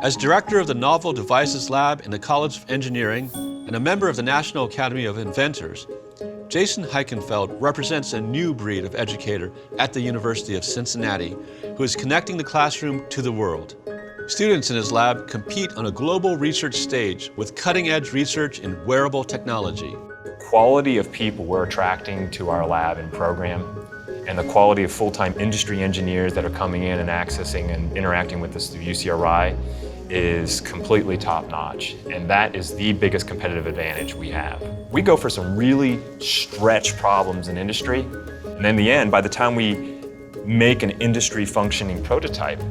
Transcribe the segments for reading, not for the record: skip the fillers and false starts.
As director of the Novel Devices Lab in the College of Engineering and a member of the National Academy of Inventors, Jason Heikenfeld represents a new breed of educator at the University of Cincinnati who is connecting the classroom to the world. Students in his lab compete on a global research stage with cutting-edge research in wearable technology. Quality of people we're attracting to our lab and program, and the quality of full-time industry engineers that are coming in and accessing and interacting with us through UCRI is completely top-notch, and that is the biggest competitive advantage we have. We go for some really stretch problems in industry, and in the end, by the time we make an industry functioning prototype,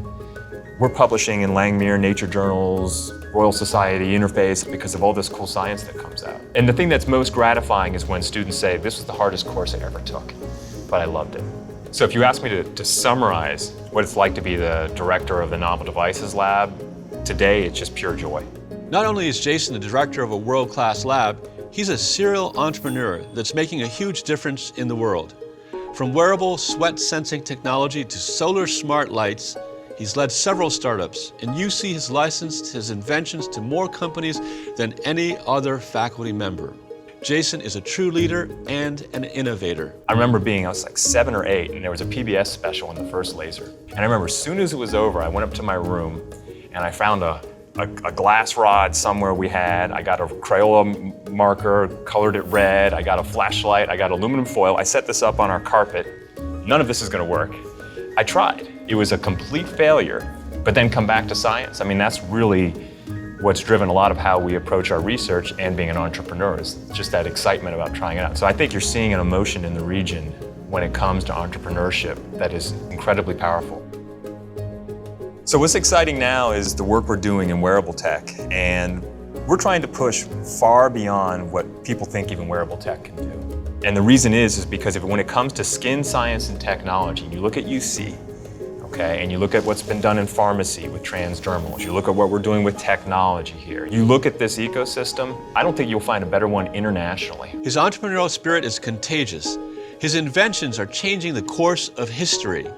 we're publishing in Langmuir, Nature journals, Royal Society, Interface, because of all this cool science that comes out. And the thing that's most gratifying is when students say, this was the hardest course I ever took, but I loved it. So if you ask me to summarize what it's like to be the director of the Novel Devices Lab, today it's just pure joy. Not only is Jason the director of a world-class lab, he's a serial entrepreneur that's making a huge difference in the world. From wearable sweat-sensing technology to solar smart lights, he's led several startups, and UC has licensed his inventions to more companies than any other faculty member. Jason is a true leader and an innovator. I remember I was like 7 or 8, and there was a PBS special in the first laser. And I remember as soon as it was over, I went up to my room, and I found a glass rod somewhere we had. I got a Crayola marker, colored it red. I got a flashlight. I got aluminum foil. I set this up on our carpet. None of this is going to work. I tried. It was a complete failure, but then come back to science. I mean, that's really what's driven a lot of how we approach our research and being an entrepreneur, is just that excitement about trying it out. So I think you're seeing an emotion in the region when it comes to entrepreneurship that is incredibly powerful. So what's exciting now is the work we're doing in wearable tech, and we're trying to push far beyond what people think even wearable tech can do. And the reason is because when it comes to skin science and technology, you look at UC, okay, and you look at what's been done in pharmacy with transdermals, you look at what we're doing with technology here, you look at this ecosystem, I don't think you'll find a better one internationally. His entrepreneurial spirit is contagious. His inventions are changing the course of history.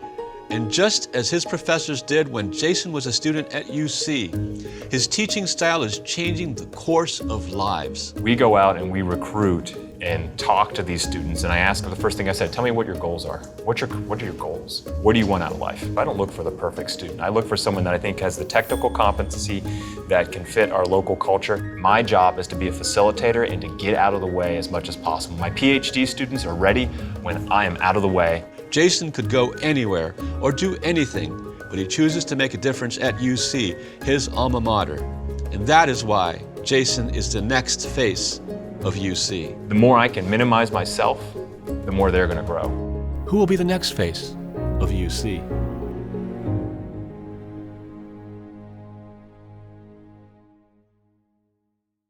And just as his professors did when Jason was a student at UC, his teaching style is changing the course of lives. We go out and we recruit and talk to these students, and I ask them, the first thing I said, tell me what your goals are. What are your goals? What do you want out of life? I don't look for the perfect student. I look for someone that I think has the technical competency that can fit our local culture. My job is to be a facilitator and to get out of the way as much as possible. My PhD students are ready when I am out of the way. Jason could go anywhere or do anything, but he chooses to make a difference at UC, his alma mater. And that is why Jason is the next face of UC. The more I can minimize myself, the more they're going to grow. Who will be the next face of UC?